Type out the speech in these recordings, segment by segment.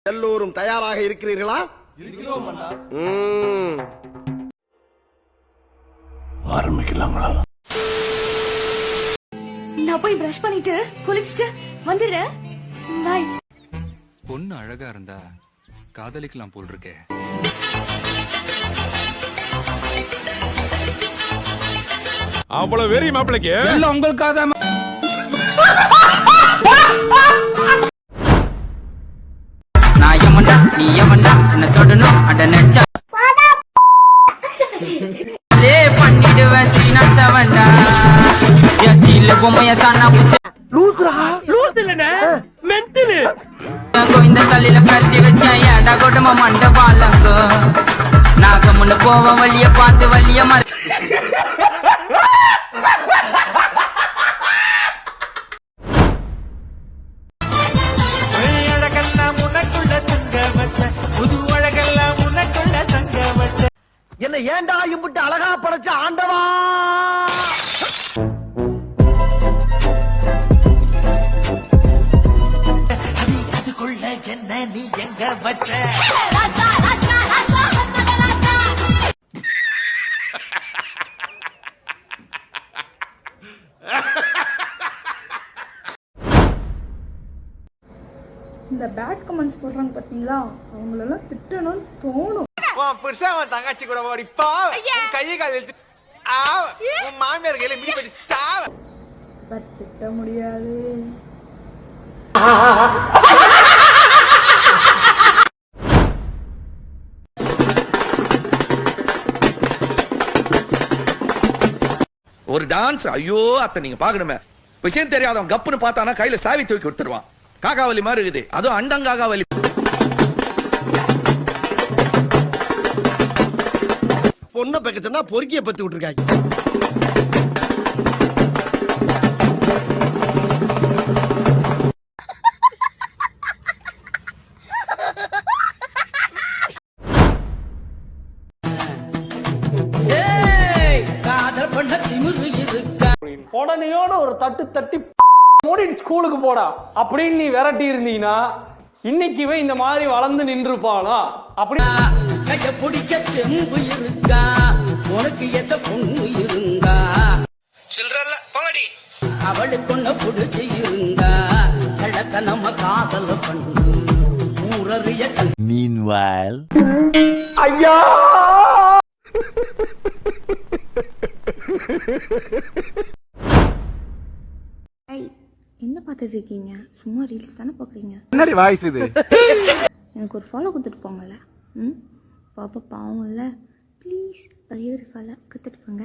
எல்லோரும் தயாராக இருக்கிறீர்களா? இருக்கிறோம் அண்ணா. ஆரம்பிக்கலாங்களா? நான் போய் பிரஷ் பண்ணிட்டு குளிச்சிட்டு வந்துடுறேன். பாய். பொண்ணு அழகா இருந்தா காதலிக்கலாம் போல் இருக்கே. அவ்வளவு வெறி மாப்பிளைக்கு எல்லாம் உங்களுக்காக தான். நான் யமண்டா நீ யமண்டா என்ன தொடணும் அட நெச்சா லே பண்ணிடுவேன் சீனா சவண்டா ஜஸ்டில பொம்மைய சானா புச்ச லூசுரா லூஸ் இல்லனே மென்டல் கோவிந்த கல்லில கட்டி வச்சேன் ஏடா கொடம மண்ட பாலங்க நாகமுன்னு போவ வழிய பார்த்து வழிய மற என்ன ஏண்டா இம்புட்டு அழகா படைச்ச ஆண்டவா? அதுக்குள்ள என்ன நீ எங்க வச்ச? இந்த பேட் கமெண்ட்ஸ் போடுறாங்க பாத்தீங்களா, அவங்களெல்லாம் திட்டணும்னு தோணும். புருஷன் தங்கச்சி கூட ஓடிப்பா கையை கால் எடுத்து உன் மாமியார் கையில மிதி படி சாவ. பட் திட்ட முடியாது. ஒரு டான்ஸ் ஐயோ அத்தை நீங்க பாக்கணுமே. விஷயம் தெரியாதவன் கப்புன்னு பார்த்தானா கையில சாவி தூக்கி கொடுத்துருவான். காக்காவலி மாதிரி இருக்குது. அதுவும் அண்டங்காகாவலி. பொண்ணை பக்கத்துனா பொறுக்கிய பத்தி விட்டுருக்காங்க. உடனேயோட ஒரு தட்டு தட்டி மூடி ஸ்கூலுக்கு போடா அப்படின்னு நீ விரட்டி இருந்தீங்கன்னா இன்னைக்கு இந்த மாதிரி வளர்ந்து நின்றுப்பானா? அப்படி கைய பிடிக்க செம்பு இருக்கா உனக்கு எத்த பொண்ணு இருந்தா சில்றல்ல போங்கடி அவளுக்கு ஒண்ணு பிடிச்சி இருந்தா கள்ளத்த நம்ம காதல் பண்ணு ஊரறிய Meanwhile, ஐயா என்ன பார்த்துட்டு இருக்கீங்க? சும்மா ரீல்ஸ் தானே பார்க்குறீங்க. என்னடி வாய்ஸ் இது? எனக்கு ஒரு ஃபாலோ கொடுத்துட்டு போங்கல்ல. பாப்பா பாவம் இல்லை, ப்ளீஸ் ஒரே ஒரு ஃபாலோ கொடுத்துட்டு போங்க.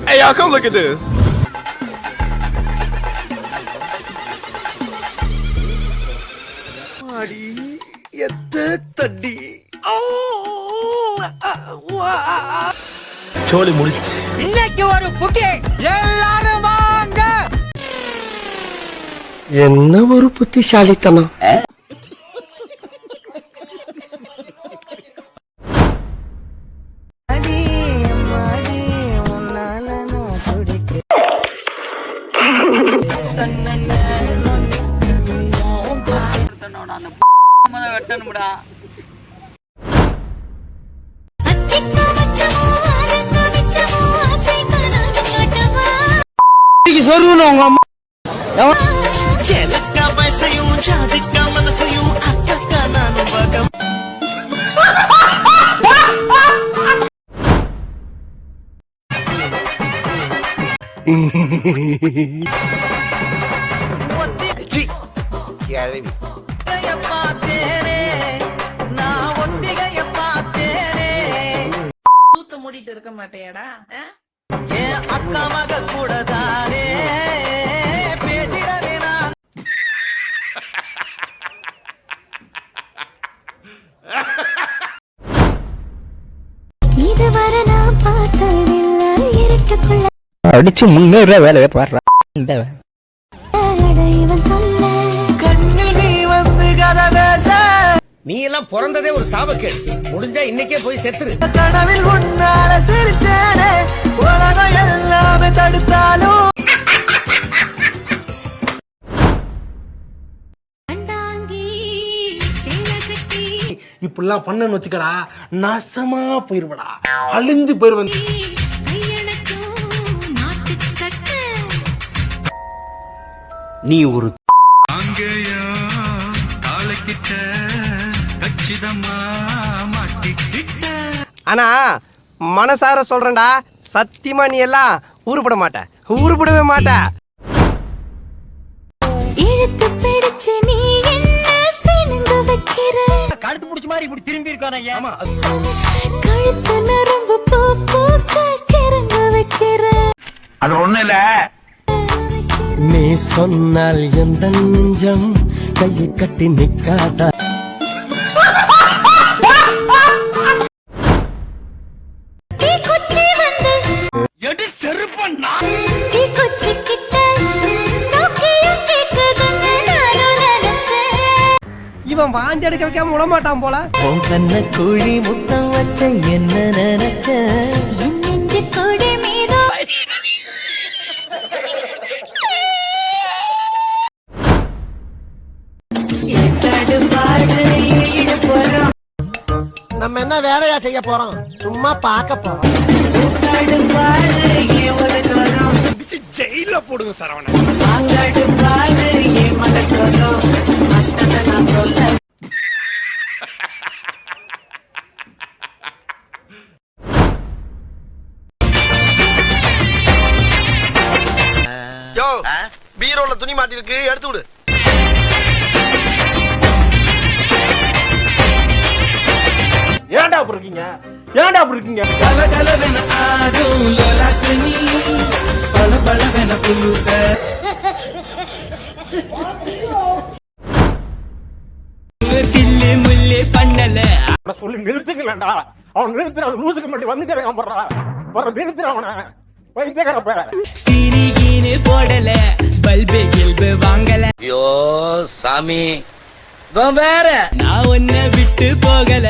Hey y'all, come look at this. அடி எத்த தடி சோலி முடிச்சு. இன்னைக்கு ஒரு புட்டி எல்லாரும் வாங்க. என்ன ஒரு புத்திசாலித்தனம். வெட்டணும்டா. சொருணும் உங்க அம்மா வயசையும் ஜாதிக்கா மனசையும் அக்கா நானும் பகம். மூடிட்டு இருக்க மாட்டேடா அக்கா மக கூட தானே பேசிடவே நான். இதுவரை நான் பார்த்ததில்லை இருட்டுக்குள்ள அடிச்சு முன்னேற வேலையை பாடுறா. இவன் தொல்லை கண்ணில் நீ வந்து கதை பேச நீ எல்லாம் பிறந்ததே ஒரு சாபக்கேடு. முடிஞ்சா இன்னைக்கே போய் செத்துரு. கனவில் உன்னால சிரிச்சேனே உலகம் எல்லாமே தடுத்தாலும் இப்படிலாம் பண்ணன்னு வச்சுக்கடா, நாசமா போயிருவடா, அழிஞ்சு போயிருவன். நீ ஒரு அங்கேயா காலக்கிட்ட கச்சிதமா மாட்டிக்கிட்ட. ஆனா மனசார சொல்றேன்டா, சத்தியமா நீ எல்லாம் ஊருப்பட மாட்ட, ஊருப்படவே மாட்ட. இழுத்து பிடிச்சு நீ என்ன சினுங்க வைக்கிற, கழுத்து புடிச்ச மாதிரி இப்படி திரும்பி இருக்கானே. ஆமா, கழுத்து நரம்பு பூ பூக்க கிறங்க வைக்கிற. அது ஒண்ணு இல்ல. நீ சொன்னால் எந்த நெஞ்சம் கையை கட்டி நிக்காதா. தீ குச்சி வந்து எடி செருப்பண்ணா. தீ குச்சி கிட்ட சௌக்கியம் கேக்குதுன்னு நானும் நினைச்சேன். இவன் வாந்தி எடுக்க வைக்காம விட மாட்டான் போல. உன் கண்ண குழி முத்தம் வச்ச என்ன நினைச்ச. என் நெஞ்சு கொடி மீதோ நம்ம என்ன வேலையா செய்ய போறோம், சும்மா பார்க்க போறோம். ஜெயில போடுங்க சரவண. யோ, பீரோல துணி மாட்டி இருக்கு, எடுத்து விடு. ஏன்டா அப்படி இருக்கீங்க, ஏன்டா அப்படி இருக்கீங்க? சொல்லி நிறுத்துக்கலடா, அவன் நிறுத்துற லூசுக்கு மட்டும் வந்துட்டு போடுறா, நிறுத்துற அவனை வைத்தியக்கார. சீனிகீனு போடல, பல்பு கில்பு வாங்கல. ஐயோ சாமி, இவன் வேற. நான் உன்னை விட்டு போகல,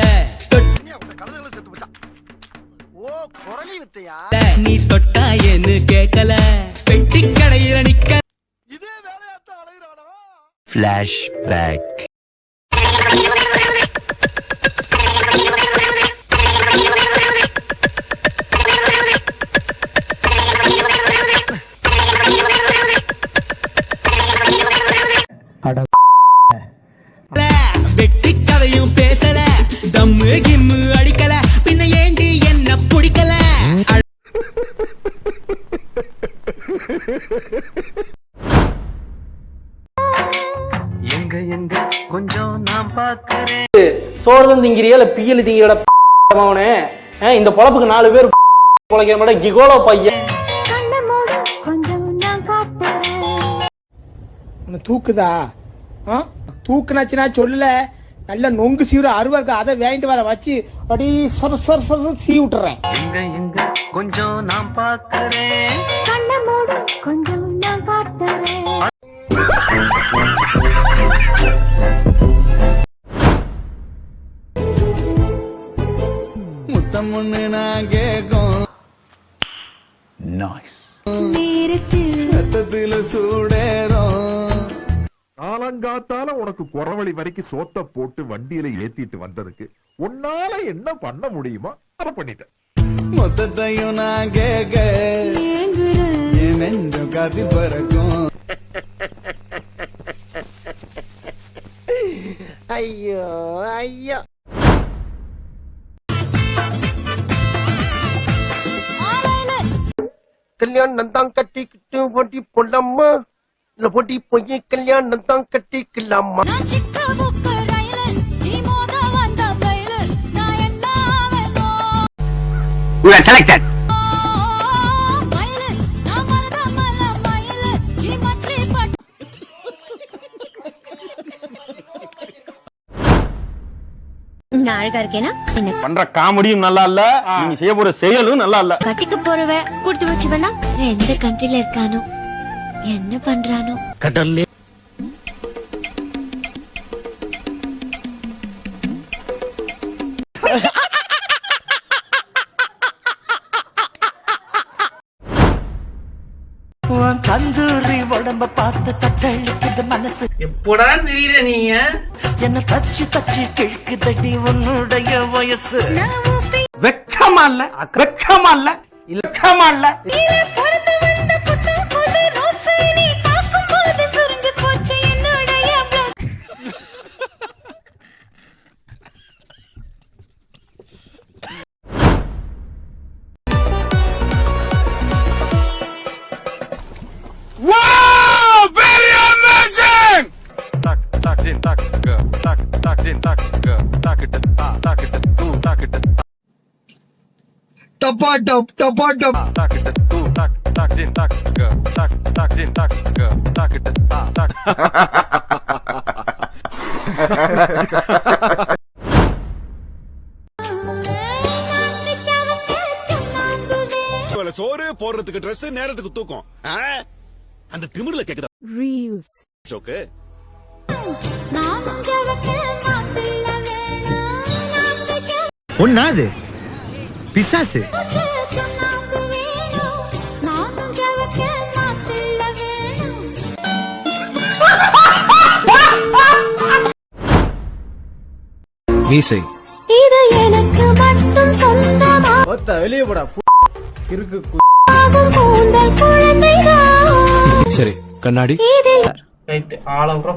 நீ தொட்டா என்ன கேட்கல, பெட்டி கடையில நிக்க. Flashback. வெட்டி கதையும் பேசல, தம்மு கிம்மு அடிக்கல, பின்ன ஏண்டி என்ன பிடிக்கல. எங்க எங்க கொஞ்சம் நான் பாக்குறேன். சோறு திங்கிறியா இல்ல பியல் திங்கிற அவனே? இந்த பொழப்புக்கு 4 பேர் பொழைக்கிற மாட்டேன் கிகோலோ பையன். கண்ண மூடு கொஞ்சம் நான் காட்டுறேன். தூக்குதா? தூக்குனாச்சுன்னா சொல்ல, நல்ல நொங்கு சீவுற அருவா இருக்கு, அதை வாங்கிட்டு வர வச்சு அப்படி சொர சொர சொர சீ விட்டுறேன். எங்க எங்க கொஞ்சம் நான் பாக்குறேன். கண்ண மூடு கொஞ்சம் நான் காட்டுறேன். முத்தம் ஒண்ணு நான் கேக்கும். நேரத்தில் ரத்தத்துல சூடேறும். காலங்காத்தால உனக்கு குறவழி வரைக்கும் சோத்த போட்டு வண்டியில ஏத்திட்டு வந்ததுக்கு உன்னால என்ன பண்ண முடியுமோ அதை பண்ணிட்டேன். மொத்தத்தையும் நான் கேட்க என் நெஞ்சம் காத்தி பறக்கும். ஐயோ ஐயோ. கல்யாணம் தான் கட்டிக்கிட்டு போட்டி போடலாமா, இல்ல போட்டி போய் கல்யாணம் தான் கட்டிக்கலாமா? You are selected. நான் அழகா இருக்கேனா? என்ன பண்ற காமெடியும் நல்லா இல்ல, நீங்க செய்ய போற செயலும் நல்லா இல்ல. கட்டிக்க போறவ கொடுத்து வச்சுவேனா? எந்த கண்ட்ரில இருக்கானோ, என்ன பண்றானோ? கடல்லே தந்தூரி உடம்ப பார்த்து தத்தளிக்குது மனசு. எப்படா தெரியல நீங்க என்ன தச்சு தச்சு கிழக்குதடி உன்னுடைய வயசு. வெக்கமா இல்ல வெக்கமா இல்ல இலக்கமா இல்ல. சோறு போடுறதுக்கு Dress நேரத்துக்கு தூக்கம் அந்த திமிர்ல கேக்குதா ரீல்ஸ் சோக்கு ஒன்னாது பிசாசு. மீசை இது எனக்கு மட்டும் சொந்தமா வெளியே போடா இருக்கு. கூந்தல் குழந்தைதான் சரி கண்ணாடி ரைட் ஆள கூட